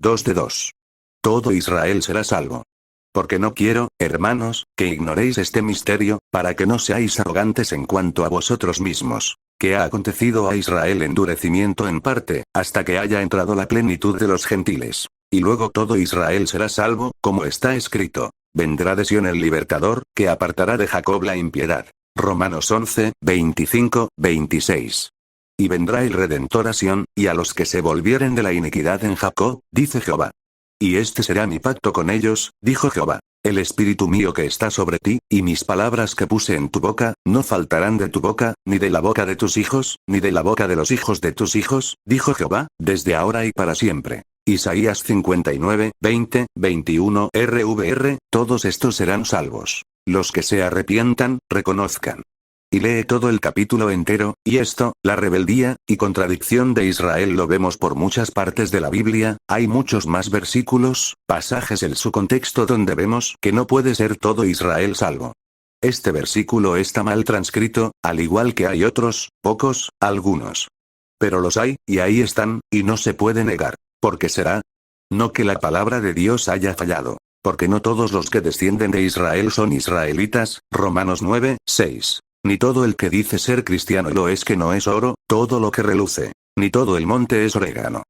2 de 2. Todo Israel será salvo. Porque no quiero, hermanos, que ignoréis este misterio, para que no seáis arrogantes en cuanto a vosotros mismos, que ha acontecido a Israel endurecimiento en parte, hasta que haya entrado la plenitud de los gentiles. Y luego todo Israel será salvo, como está escrito. Vendrá de Sión el libertador, que apartará de Jacob la impiedad. Romanos 11, 25, 26. Y vendrá el Redentor a Sión, y a los que se volvieren de la iniquidad en Jacob, dice Jehová. Y este será mi pacto con ellos, dijo Jehová. El espíritu mío que está sobre ti, y mis palabras que puse en tu boca, no faltarán de tu boca, ni de la boca de tus hijos, ni de la boca de los hijos de tus hijos, dijo Jehová, desde ahora y para siempre. Isaías 59, 20, 21 RVR, todos estos serán salvos. Los que se arrepientan, reconozcan. Y lee todo el capítulo entero, y esto, la rebeldía y contradicción de Israel lo vemos por muchas partes de la Biblia, hay muchos más versículos, pasajes en su contexto donde vemos que no puede ser todo Israel salvo. Este versículo está mal transcrito, al igual que hay otros, pocos, algunos. Pero los hay, y ahí están, y no se puede negar. ¿Por qué será? No que la palabra de Dios haya fallado. Porque no todos los que descienden de Israel son israelitas, Romanos 9, 6. Ni todo el que dice ser cristiano lo es que no es oro, todo lo que reluce. Ni todo el monte es orégano.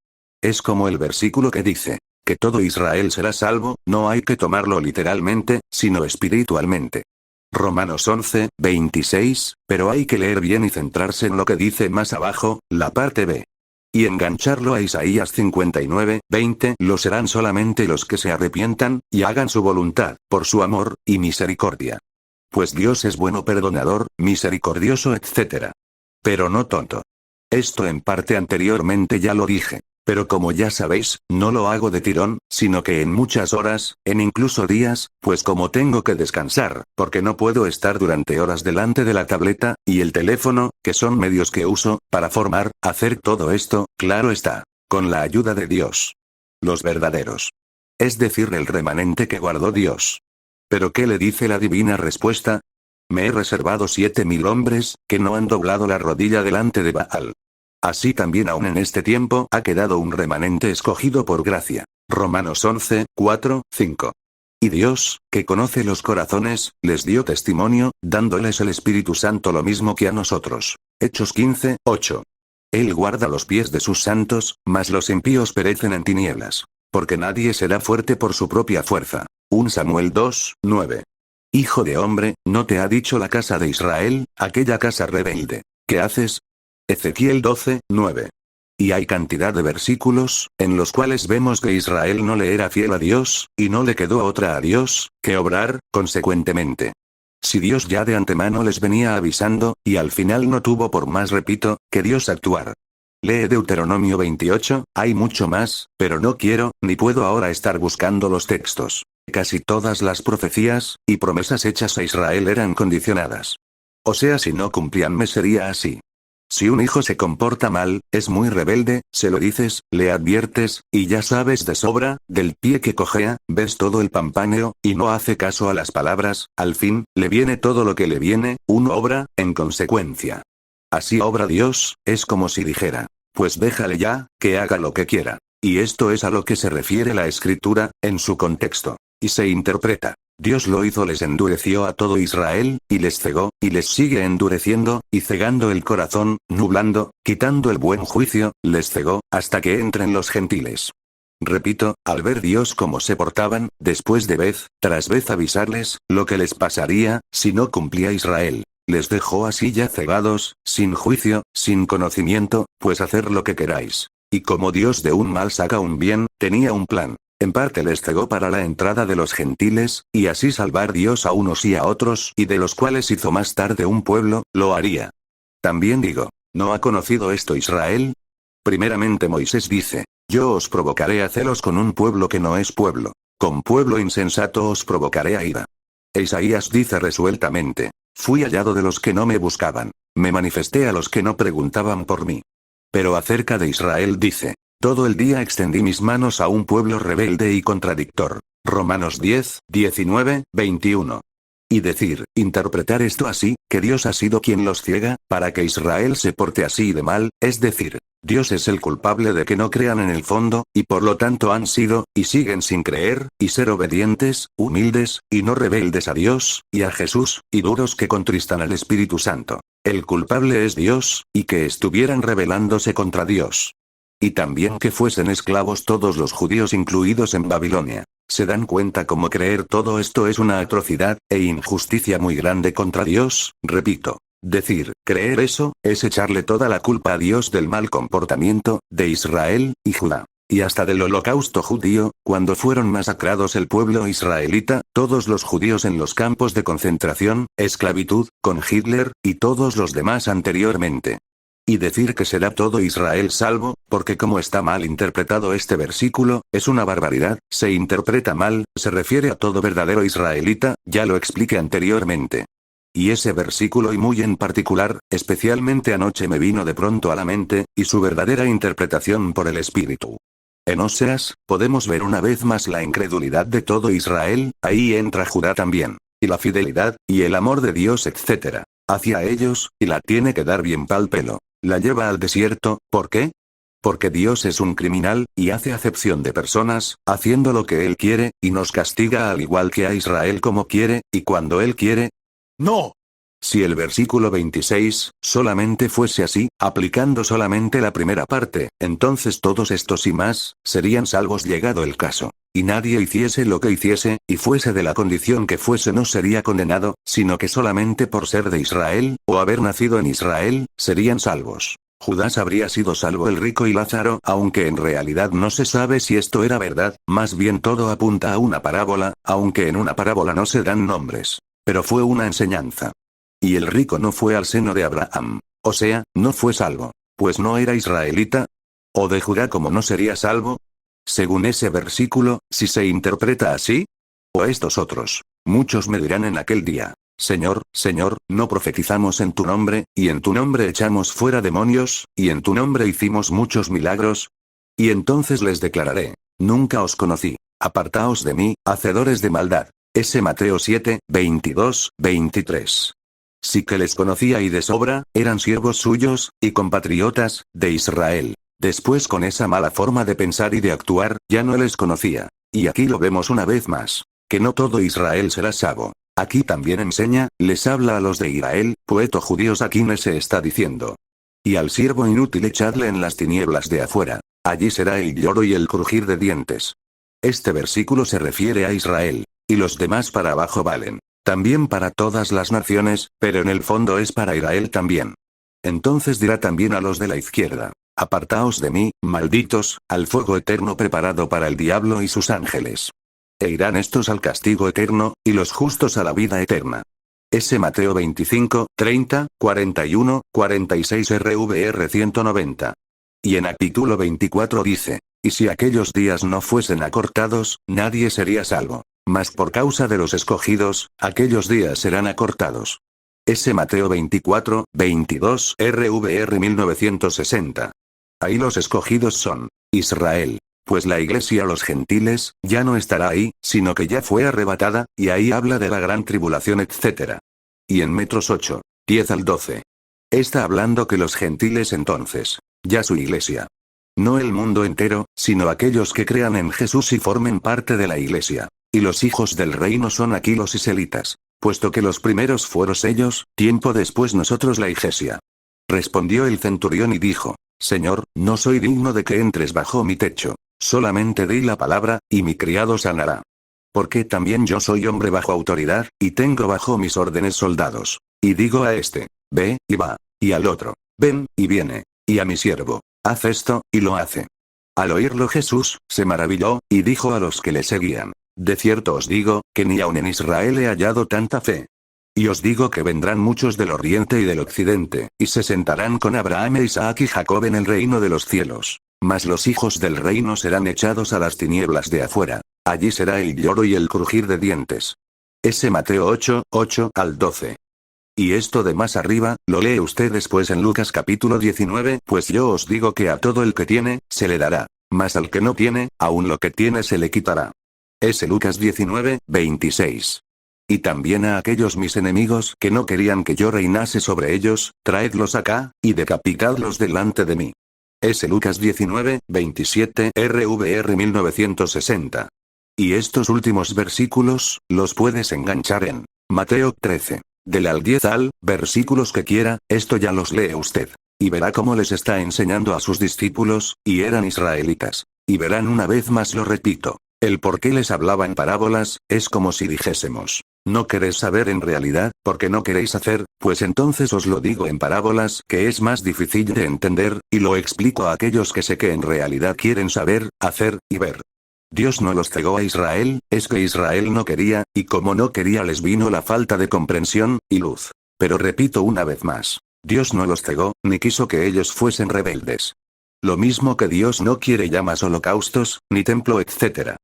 Es como el versículo que dice, que todo Israel será salvo, no hay que tomarlo literalmente, sino espiritualmente. Romanos 11, 26, pero hay que leer bien y centrarse en lo que dice más abajo, la parte B. Y engancharlo a Isaías 59, 20, lo serán solamente los que se arrepientan, y hagan su voluntad, por su amor, y misericordia. Pues Dios es bueno perdonador, misericordioso etc. Pero no tonto. Esto en parte anteriormente ya lo dije. Pero como ya sabéis, no lo hago de tirón, sino que en muchas horas, en incluso días, pues como tengo que descansar, porque no puedo estar durante horas delante de la tableta, y el teléfono, que son medios que uso, para hacer todo esto, claro está, con la ayuda de Dios. Los verdaderos. Es decir, el remanente que guardó Dios. ¿Pero qué le dice la divina respuesta? Me he reservado 7.000 hombres, que no han doblado la rodilla delante de Baal. Así también aún en este tiempo ha quedado un remanente escogido por gracia. Romanos 11, 4, 5. Y Dios, que conoce los corazones, les dio testimonio, dándoles el Espíritu Santo lo mismo que a nosotros. Hechos 15, 8. Él guarda los pies de sus santos, mas los impíos perecen en tinieblas. Porque nadie será fuerte por su propia fuerza. 1 Samuel 2, 9. Hijo de hombre, ¿no te ha dicho la casa de Israel, aquella casa rebelde? ¿Qué haces? Ezequiel 12, 9. Y hay cantidad de versículos, en los cuales vemos que Israel no le era fiel a Dios, y no le quedó otra a Dios, que obrar, consecuentemente. Si Dios ya de antemano les venía avisando, y al final no tuvo por más repito, que Dios actuar. Lee Deuteronomio 28, hay mucho más, pero no quiero, ni puedo ahora estar buscando los textos. Casi todas las profecías, y promesas hechas a Israel eran condicionadas. O sea, si no cumplían me sería así. Si un hijo se comporta mal, es muy rebelde, se lo dices, le adviertes, y ya sabes de sobra, del pie que cojea, ves todo el pampaneo, y no hace caso a las palabras, al fin, le viene todo lo que le viene, uno obra, en consecuencia. Así obra Dios, es como si dijera, pues déjale ya, que haga lo que quiera. Y esto es a lo que se refiere la escritura, en su contexto. Y se interpreta. Dios lo hizo, les endureció a todo Israel, y les cegó, y les sigue endureciendo, y cegando el corazón, nublando, quitando el buen juicio, les cegó, hasta que entren los gentiles. Repito, al ver Dios cómo se portaban, después de vez tras vez avisarles, lo que les pasaría, si no cumplía Israel. Les dejó así ya cegados, sin juicio, sin conocimiento, pues hacer lo que queráis. Y como Dios de un mal saca un bien, tenía un plan. En parte les cegó para la entrada de los gentiles, y así salvar Dios a unos y a otros, y de los cuales hizo más tarde un pueblo, lo haría. También digo, ¿no ha conocido esto Israel? Primeramente Moisés dice, yo os provocaré a celos con un pueblo que no es pueblo. Con pueblo insensato os provocaré a ira. Isaías dice resueltamente, fui hallado de los que no me buscaban. Me manifesté a los que no preguntaban por mí. Pero acerca de Israel dice, todo el día extendí mis manos a un pueblo rebelde y contradictor. Romanos 10, 19, 21. Y decir, interpretar esto así, que Dios ha sido quien los ciega, para que Israel se porte así de mal, es decir, Dios es el culpable de que no crean en el fondo, y por lo tanto han sido, y siguen sin creer, y ser obedientes, humildes, y no rebeldes a Dios, y a Jesús, y duros que contristan al Espíritu Santo. El culpable es Dios, y que estuvieran rebelándose contra Dios. Y también que fuesen esclavos todos los judíos incluidos en Babilonia. ¿Se dan cuenta cómo creer todo esto es una atrocidad, e injusticia muy grande contra Dios? Repito. Decir, creer eso, es echarle toda la culpa a Dios del mal comportamiento, de Israel, y Judá. Y hasta del holocausto judío, cuando fueron masacrados el pueblo israelita, todos los judíos en los campos de concentración, esclavitud, con Hitler, y todos los demás anteriormente. Y decir que será todo Israel salvo, porque como está mal interpretado este versículo, es una barbaridad, se interpreta mal, se refiere a todo verdadero israelita, ya lo expliqué anteriormente. Y ese versículo y muy en particular, especialmente anoche me vino de pronto a la mente, y su verdadera interpretación por el Espíritu. En Oseas, podemos ver una vez más la incredulidad de todo Israel, ahí entra Judá también, y la fidelidad, y el amor de Dios etc. hacia ellos, y la tiene que dar bien pal pelo. La lleva al desierto, ¿por qué? Porque Dios es un criminal, y hace acepción de personas, haciendo lo que Él quiere, y nos castiga al igual que a Israel como quiere, y cuando Él quiere. ¡No! Si el versículo 26, solamente fuese así, aplicando solamente la primera parte, entonces todos estos y más, serían salvos llegado el caso. Y nadie hiciese lo que hiciese, y fuese de la condición que fuese no sería condenado, sino que solamente por ser de Israel, o haber nacido en Israel, serían salvos. Judas habría sido salvo el rico y Lázaro, aunque en realidad no se sabe si esto era verdad, más bien todo apunta a una parábola, aunque en una parábola no se dan nombres. Pero fue una enseñanza. Y el rico no fue al seno de Abraham. O sea, no fue salvo. Pues no era israelita. ¿O de Judá como no sería salvo? Según ese versículo, si se interpreta así. O estos otros. Muchos me dirán en aquel día. Señor, Señor, ¿no profetizamos en tu nombre, y en tu nombre echamos fuera demonios, y en tu nombre hicimos muchos milagros? Y entonces les declararé. Nunca os conocí. Apartaos de mí, hacedores de maldad. Ese Mateo 7, 22, 23. Sí que les conocía y de sobra, eran siervos suyos, y compatriotas, de Israel. Después con esa mala forma de pensar y de actuar, ya no les conocía. Y aquí lo vemos una vez más. Que no todo Israel será salvo. Aquí también enseña, les habla a los de Israel, poeto judíos a quienes se está diciendo. Y al siervo inútil echadle en las tinieblas de afuera. Allí será el lloro y el crujir de dientes. Este versículo se refiere a Israel. Y los demás para abajo valen. También para todas las naciones, pero en el fondo es para Israel también. Entonces dirá también a los de la izquierda. Apartaos de mí, malditos, al fuego eterno preparado para el diablo y sus ángeles. E irán estos al castigo eterno, y los justos a la vida eterna. Ese Mateo 25, 30, 41, 46 RVR 190. Y en capítulo 24 dice. Y si aquellos días no fuesen acortados, nadie sería salvo. Mas por causa de los escogidos, aquellos días serán acortados. Ese Mateo 24, 22 RVR 1960. Ahí los escogidos son Israel. Pues la iglesia los gentiles, ya no estará ahí, sino que ya fue arrebatada, y ahí habla de la gran tribulación etc. Y en Metros 8, 10 al 12. Está hablando que los gentiles entonces, ya su iglesia. No el mundo entero, sino aquellos que crean en Jesús y formen parte de la iglesia. Y los hijos del reino son aquí los israelitas. Puesto que los primeros fueron ellos, tiempo después nosotros la iglesia. Respondió el centurión y dijo, Señor, no soy digno de que entres bajo mi techo. Solamente di la palabra, y mi criado sanará. Porque también yo soy hombre bajo autoridad, y tengo bajo mis órdenes soldados. Y digo a este, ve, y va. Y al otro, ven, y viene. Y a mi siervo, haz esto, y lo hace. Al oírlo Jesús, se maravilló, y dijo a los que le seguían. De cierto os digo, que ni aun en Israel he hallado tanta fe. Y os digo que vendrán muchos del oriente y del occidente, y se sentarán con Abraham e Isaac y Jacob en el reino de los cielos. Mas los hijos del reino serán echados a las tinieblas de afuera. Allí será el lloro y el crujir de dientes. Ese Mateo 8, 8 al 12. Y esto de más arriba, lo lee usted después en Lucas capítulo 19, pues yo os digo que a todo el que tiene, se le dará. Mas al que no tiene, aun lo que tiene se le quitará. Ese Lucas 19, 26. Y también a aquellos mis enemigos que no querían que yo reinase sobre ellos, traedlos acá, y decapitadlos delante de mí. S. Lucas 19, 27 RVR 1960. Y estos últimos versículos, los puedes enganchar en Mateo 13. Del al 10 al, versículos que quiera, esto ya los lee usted. Y verá cómo les está enseñando a sus discípulos, y eran israelitas. Y verán una vez más lo repito. El por qué les hablaba en parábolas, es como si dijésemos. ¿No queréis saber en realidad, porque no queréis hacer? Pues entonces os lo digo en parábolas, que es más difícil de entender, y lo explico a aquellos que sé que en realidad quieren saber, hacer, y ver. Dios no los cegó a Israel, es que Israel no quería, y como no quería les vino la falta de comprensión, y luz. Pero repito una vez más. Dios no los cegó, ni quiso que ellos fuesen rebeldes. Lo mismo que Dios no quiere llamas holocaustos, ni templo etc.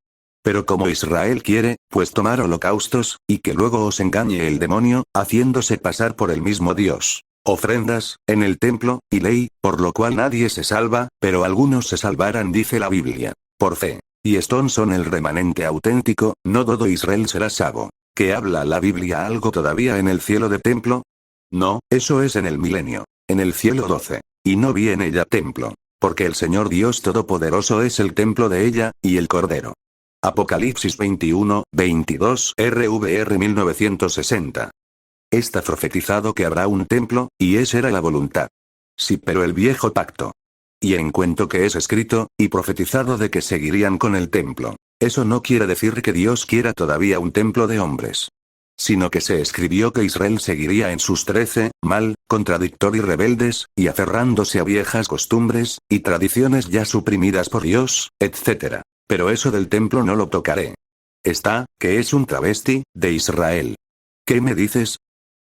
Pero como Israel quiere, pues tomar holocaustos, y que luego os engañe el demonio, haciéndose pasar por el mismo Dios. Ofrendas, en el templo, y ley, por lo cual nadie se salva, pero algunos se salvarán dice la Biblia. Por fe. Y estos son el remanente auténtico, no todo Israel será salvo. ¿Que habla la Biblia algo todavía en el cielo de templo? No, eso es en el milenio. En el cielo 12. Y no vi en ella templo. Porque el Señor Dios Todopoderoso es el templo de ella, y el Cordero. Apocalipsis 21, 22 RVR 1960. Está profetizado que habrá un templo, y esa era la voluntad. Sí, pero el viejo pacto. Y en cuento que es escrito, y profetizado de que seguirían con el templo. Eso no quiere decir que Dios quiera todavía un templo de hombres. Sino que se escribió que Israel seguiría en sus 13, mal, contradictor y rebeldes, y aferrándose a viejas costumbres, y tradiciones ya suprimidas por Dios, etc. Pero eso del templo no lo tocaré. Está, que es un travesti, de Israel. ¿Qué me dices?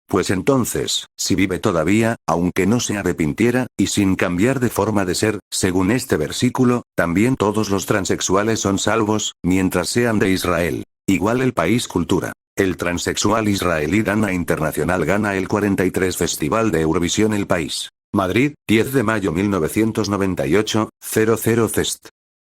Pues entonces, si vive todavía, aunque no se arrepintiera, y sin cambiar de forma de ser, según este versículo, también todos los transexuales son salvos, mientras sean de Israel. Igual el país cultura. El transexual israelí Dana Internacional gana el 43 Festival de Eurovisión el país. Madrid, 10 de mayo 1998, 00 Cest.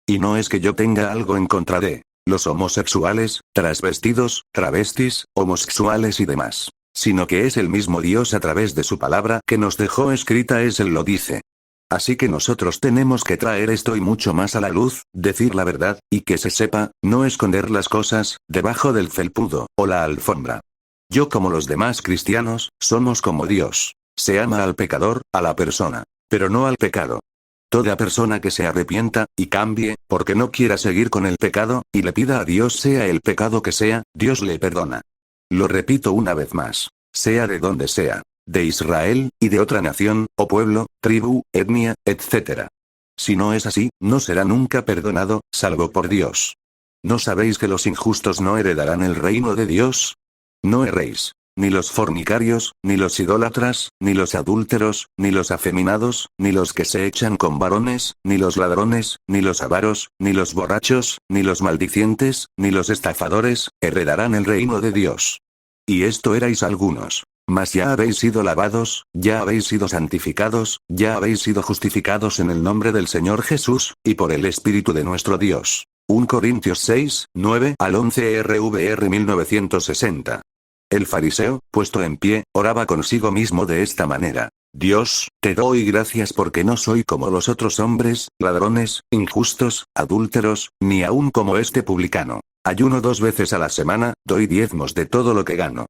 Y no es que yo tenga algo en contra de los homosexuales, transvestidos, travestis, homosexuales y demás. Sino que es el mismo Dios a través de su palabra que nos dejó escrita es Él lo dice. Así que nosotros tenemos que traer esto y mucho más a la luz, decir la verdad, y que se sepa, no esconder las cosas, debajo del felpudo, o la alfombra. Yo como los demás cristianos, somos como Dios. Se ama al pecador, a la persona. Pero no al pecado. Toda persona que se arrepienta, y cambie, porque no quiera seguir con el pecado, y le pida a Dios sea el pecado que sea, Dios le perdona. Lo repito una vez más. Sea de donde sea. De Israel, y de otra nación, o pueblo, tribu, etnia, etc. Si no es así, no será nunca perdonado, salvo por Dios. ¿No sabéis que los injustos no heredarán el reino de Dios? No erréis. Ni los fornicarios, ni los idólatras, ni los adúlteros, ni los afeminados, ni los que se echan con varones, ni los ladrones, ni los avaros, ni los borrachos, ni los maldicientes, ni los estafadores, heredarán el reino de Dios. Y esto erais algunos. Mas ya habéis sido lavados, ya habéis sido santificados, ya habéis sido justificados en el nombre del Señor Jesús, y por el Espíritu de nuestro Dios. 1 Corintios 6, 9 al 11 RVR 1960. El fariseo, puesto en pie, oraba consigo mismo de esta manera. Dios, te doy gracias porque no soy como los otros hombres, ladrones, injustos, adúlteros, ni aun como este publicano. Ayuno 2 veces a la semana, doy diezmos de todo lo que gano.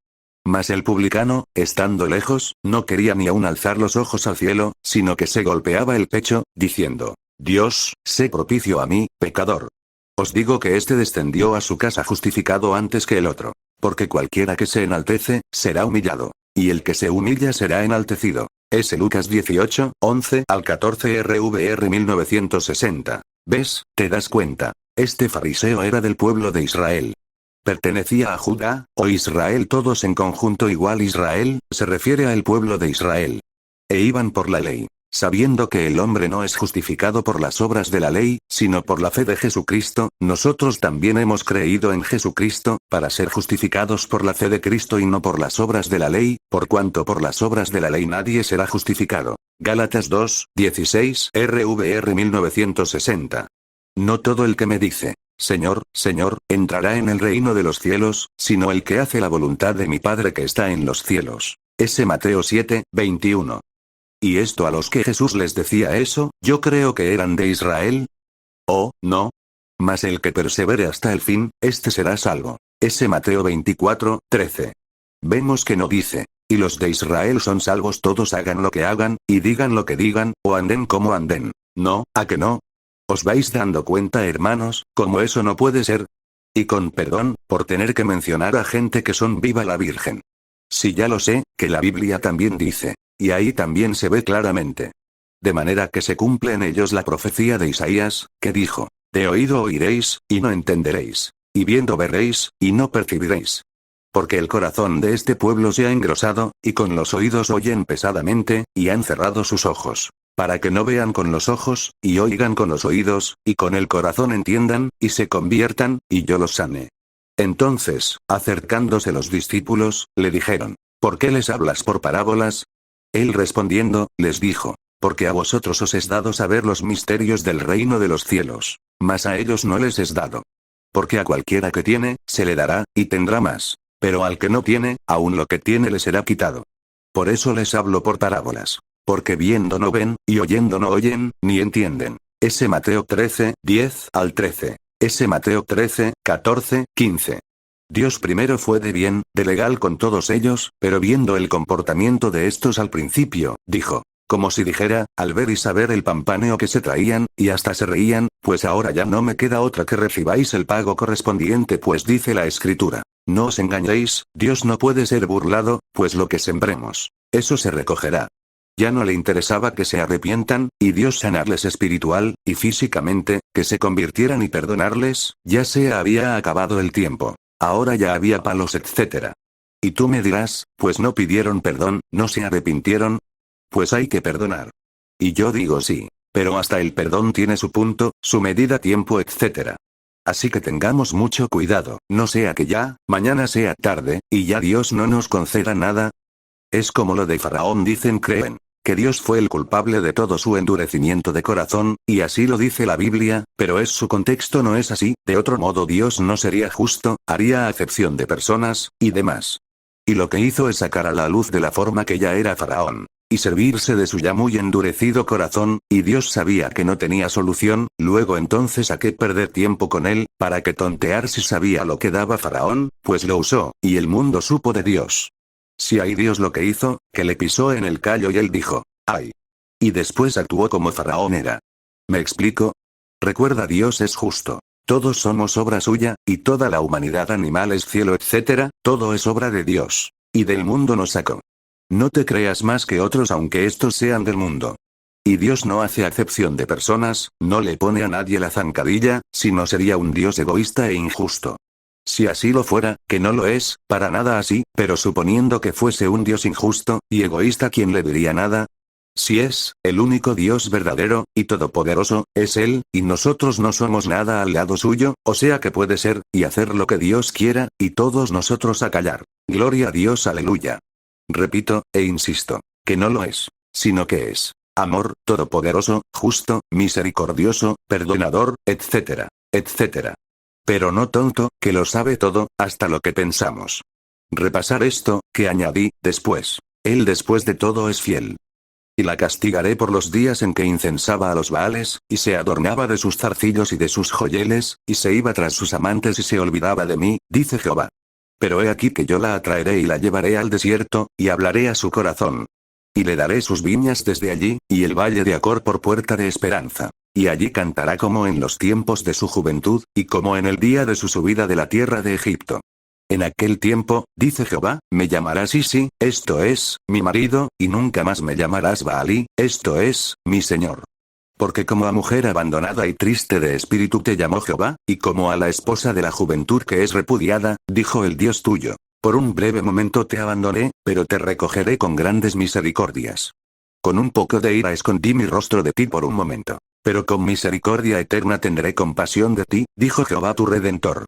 Mas el publicano, estando lejos, no quería ni aun alzar los ojos al cielo, sino que se golpeaba el pecho, diciendo, Dios, sé propicio a mí, pecador. Os digo que éste descendió a su casa justificado antes que el otro. Porque cualquiera que se enaltece, será humillado. Y el que se humilla será enaltecido. S. Lucas 18, 11 al 14 RVR 1960. ¿Ves? ¿Te das cuenta? Este fariseo era del pueblo de Israel. Pertenecía a Judá, o Israel todos en conjunto igual Israel, se refiere al pueblo de Israel. E iban por la ley. Sabiendo que el hombre no es justificado por las obras de la ley, sino por la fe de Jesucristo, nosotros también hemos creído en Jesucristo, para ser justificados por la fe de Cristo y no por las obras de la ley, por cuanto por las obras de la ley nadie será justificado. Gálatas 2, 16 RVR 1960. No todo el que me dice, Señor, Señor, entrará en el reino de los cielos, sino el que hace la voluntad de mi Padre que está en los cielos. S. Mateo 7, 21. Y esto a los que Jesús les decía eso, yo creo que eran de Israel. Oh, no. Mas el que persevere hasta el fin, este será salvo. Ese Mateo 24:13. Vemos que no dice, y los de Israel son salvos todos hagan lo que hagan, y digan lo que digan, o anden como anden. No, ¿a que no? ¿Os vais dando cuenta, hermanos, cómo eso no puede ser? Y con perdón, por tener que mencionar a gente que son viva la Virgen. Si ya lo sé, que la Biblia también dice. Y ahí también se ve claramente. De manera que se cumple en ellos la profecía de Isaías, que dijo, de oído oiréis, y no entenderéis, y viendo veréis, y no percibiréis. Porque el corazón de este pueblo se ha engrosado, y con los oídos oyen pesadamente, y han cerrado sus ojos, para que no vean con los ojos, y oigan con los oídos, y con el corazón entiendan, y se conviertan, y yo los sane. Entonces, acercándose los discípulos, le dijeron, ¿por qué les hablas por parábolas? Él respondiendo, les dijo, porque a vosotros os es dado saber los misterios del reino de los cielos, mas a ellos no les es dado. Porque a cualquiera que tiene, se le dará, y tendrá más. Pero al que no tiene, aun lo que tiene le será quitado. Por eso les hablo por parábolas. Porque viendo no ven, y oyendo no oyen, ni entienden. Ese Mateo 13:10-13. Ese Mateo 13:14-15. Dios primero fue de bien, de legal con todos ellos, pero viendo el comportamiento de estos al principio, dijo, como si dijera, al ver y saber el pampaneo que se traían, y hasta se reían, pues ahora ya no me queda otra que recibáis el pago correspondiente, pues dice la Escritura, no os engañéis, Dios no puede ser burlado, pues lo que sembremos, eso se recogerá. Ya no le interesaba que se arrepientan, y Dios sanarles espiritual, y físicamente, que se convirtieran y perdonarles, ya se había acabado el tiempo. Ahora ya había palos, etc. Y tú me dirás, pues no pidieron perdón, no se arrepintieron. Pues hay que perdonar. Y yo digo sí, pero hasta el perdón tiene su punto, su medida, tiempo, etc. Así que tengamos mucho cuidado, no sea que ya, mañana sea tarde, y ya Dios no nos conceda nada. Es como lo de Faraón, creen que Dios fue el culpable de todo su endurecimiento de corazón, y así lo dice la Biblia, pero su contexto no es así, de otro modo Dios no sería justo, haría acepción de personas, y demás. Y lo que hizo es sacar a la luz de la forma que ya era Faraón, y servirse de su ya muy endurecido corazón, y Dios sabía que no tenía solución, luego entonces a qué perder tiempo con él, para que tontear si sabía lo que daba Faraón, pues lo usó, y el mundo supo de Dios. Si hay Dios lo que hizo, que le pisó en el callo y él dijo, ¡ay! Y después actuó como Faraón era. ¿Me explico? Recuerda, Dios es justo. Todos somos obra suya, y toda la humanidad, animales, cielo, etc., todo es obra de Dios. Y del mundo nos sacó. No te creas más que otros aunque estos sean del mundo. Y Dios no hace acepción de personas, no le pone a nadie la zancadilla, sino sería un Dios egoísta e injusto. Si así lo fuera, que no lo es, para nada así, pero suponiendo que fuese un Dios injusto, y egoísta, ¿quién le diría nada? Si es, el único Dios verdadero, y todopoderoso, es Él, y nosotros no somos nada al lado suyo, o sea que puede ser, y hacer lo que Dios quiera, y todos nosotros a callar. Gloria a Dios, aleluya. Repito, e insisto, que no lo es, sino que es amor, todopoderoso, justo, misericordioso, perdonador, etc., etc. Pero no tonto, que lo sabe todo, hasta lo que pensamos. Repasar esto, que añadí, después. Él después de todo es fiel. Y la castigaré por los días en que incensaba a los Baales, y se adornaba de sus zarcillos y de sus joyeles, y se iba tras sus amantes y se olvidaba de mí, dice Jehová. Pero he aquí que yo la atraeré y la llevaré al desierto, y hablaré a su corazón. Y le daré sus viñas desde allí, y el valle de Acor por puerta de esperanza. Y allí cantará como en los tiempos de su juventud, y como en el día de su subida de la tierra de Egipto. En aquel tiempo, dice Jehová, me llamarás Isi, esto es, mi marido, y nunca más me llamarás Baalí, esto es, mi señor. Porque como a mujer abandonada y triste de espíritu te llamó Jehová, y como a la esposa de la juventud que es repudiada, dijo el Dios tuyo. Por un breve momento te abandoné, pero te recogeré con grandes misericordias. Con un poco de ira escondí mi rostro de ti por un momento. Pero con misericordia eterna tendré compasión de ti, dijo Jehová tu Redentor.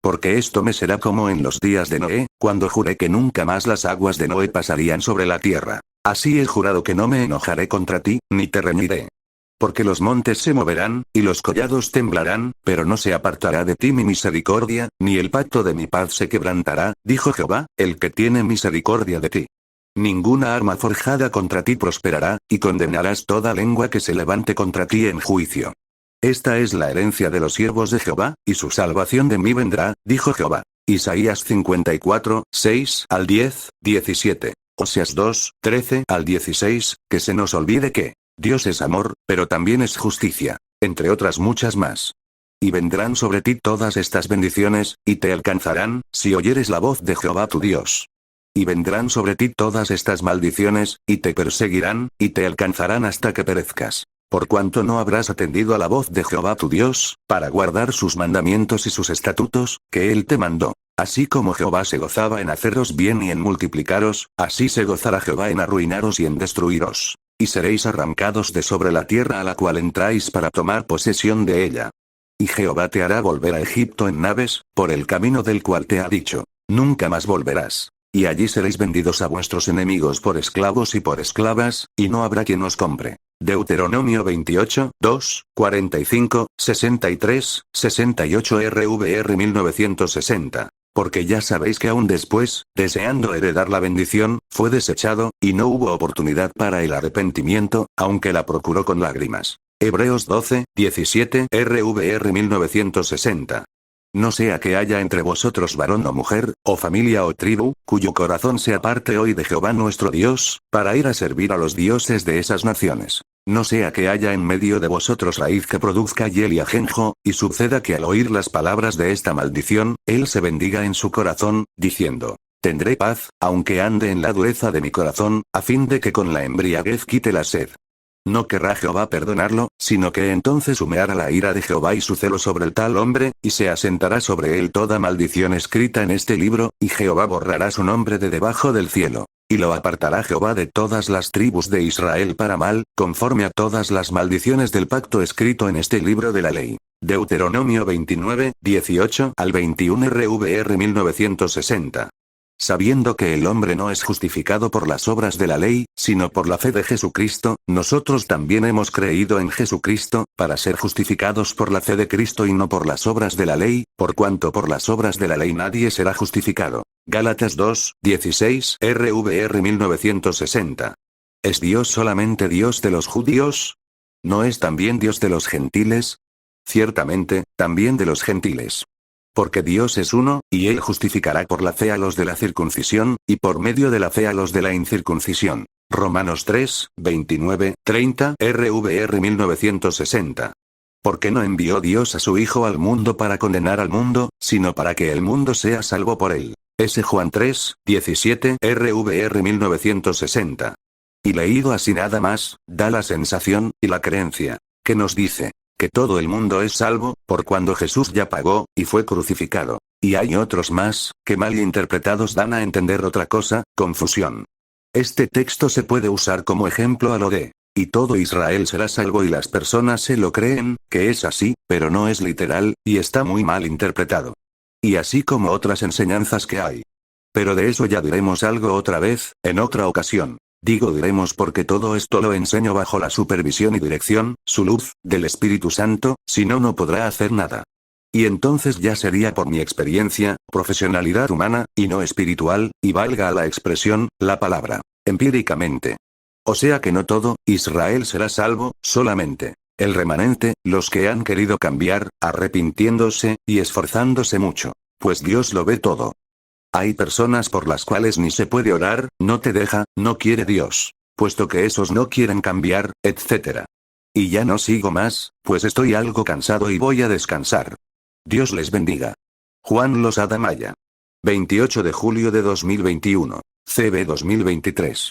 Porque esto me será como en los días de Noé, cuando juré que nunca más las aguas de Noé pasarían sobre la tierra. Así he jurado que no me enojaré contra ti, ni te reñiré. Porque los montes se moverán, y los collados temblarán, pero no se apartará de ti mi misericordia, ni el pacto de mi paz se quebrantará, dijo Jehová, el que tiene misericordia de ti. Ninguna arma forjada contra ti prosperará, y condenarás toda lengua que se levante contra ti en juicio. Esta es la herencia de los siervos de Jehová, y su salvación de mí vendrá, dijo Jehová. Isaías 54, 6 al 10, 17. Oseas 2, 13 al 16, que se nos olvide que Dios es amor, pero también es justicia, entre otras muchas más. Y vendrán sobre ti todas estas bendiciones, y te alcanzarán, si oyeres la voz de Jehová tu Dios. Y vendrán sobre ti todas estas maldiciones, y te perseguirán, y te alcanzarán hasta que perezcas. Por cuanto no habrás atendido a la voz de Jehová tu Dios, para guardar sus mandamientos y sus estatutos, que él te mandó. Así como Jehová se gozaba en haceros bien y en multiplicaros, así se gozará Jehová en arruinaros y en destruiros. Y seréis arrancados de sobre la tierra a la cual entráis para tomar posesión de ella. Y Jehová te hará volver a Egipto en naves, por el camino del cual te ha dicho, nunca más volverás. Y allí seréis vendidos a vuestros enemigos por esclavos y por esclavas, y no habrá quien os compre. Deuteronomio 28, 2, 45, 63, 68 RVR 1960. Porque ya sabéis que aún después, deseando heredar la bendición, fue desechado, y no hubo oportunidad para el arrepentimiento, aunque la procuró con lágrimas. Hebreos 12, 17 RVR 1960. No sea que haya entre vosotros varón o mujer, o familia o tribu, cuyo corazón se aparte hoy de Jehová nuestro Dios, para ir a servir a los dioses de esas naciones. No sea que haya en medio de vosotros raíz que produzca hiel y ajenjo, y suceda que al oír las palabras de esta maldición, él se bendiga en su corazón, diciendo, tendré paz, aunque ande en la dureza de mi corazón, a fin de que con la embriaguez quite la sed. No querrá Jehová perdonarlo, sino que entonces humeará la ira de Jehová y su celo sobre el tal hombre, y se asentará sobre él toda maldición escrita en este libro, y Jehová borrará su nombre de debajo del cielo. Y lo apartará Jehová de todas las tribus de Israel para mal, conforme a todas las maldiciones del pacto escrito en este libro de la ley. Deuteronomio 29, 18 al 21 RVR 1960. Sabiendo que el hombre no es justificado por las obras de la ley, sino por la fe de Jesucristo, nosotros también hemos creído en Jesucristo, para ser justificados por la fe de Cristo y no por las obras de la ley, por cuanto por las obras de la ley nadie será justificado. Gálatas 2, 16 RVR 1960. ¿Es Dios solamente Dios de los judíos? ¿No es también Dios de los gentiles? Ciertamente, también de los gentiles. Porque Dios es uno, y Él justificará por la fe a los de la circuncisión, y por medio de la fe a los de la incircuncisión. Romanos 3, 29, 30 RVR 1960. Porque no envió Dios a su Hijo al mundo para condenar al mundo, sino para que el mundo sea salvo por él. S. Juan 3, 17 RVR 1960. Y leído así nada más, da la sensación, y la creencia, que nos dice, que todo el mundo es salvo, por cuando Jesús ya pagó, y fue crucificado. Y hay otros más, que mal interpretados dan a entender otra cosa, confusión. Este texto se puede usar como ejemplo a lo de, y todo Israel será salvo y las personas se lo creen, que es así, pero no es literal, y está muy mal interpretado. Y así como otras enseñanzas que hay. Pero de eso ya diremos algo otra vez, en otra ocasión. Digo diremos porque todo esto lo enseño bajo la supervisión y dirección, su luz, del Espíritu Santo, si no no podrá hacer nada. Y entonces ya sería por mi experiencia, profesionalidad humana, y no espiritual, y valga a la expresión, la palabra, empíricamente. O sea que no todo, Israel será salvo, solamente el remanente, los que han querido cambiar, arrepintiéndose, y esforzándose mucho. Pues Dios lo ve todo. Hay personas por las cuales ni se puede orar, no te deja, no quiere Dios, puesto que esos no quieren cambiar, etc. Y ya no sigo más, pues estoy algo cansado y voy a descansar. Dios les bendiga. Juan Losada Maya. 28 de julio de 2021. CB 2023.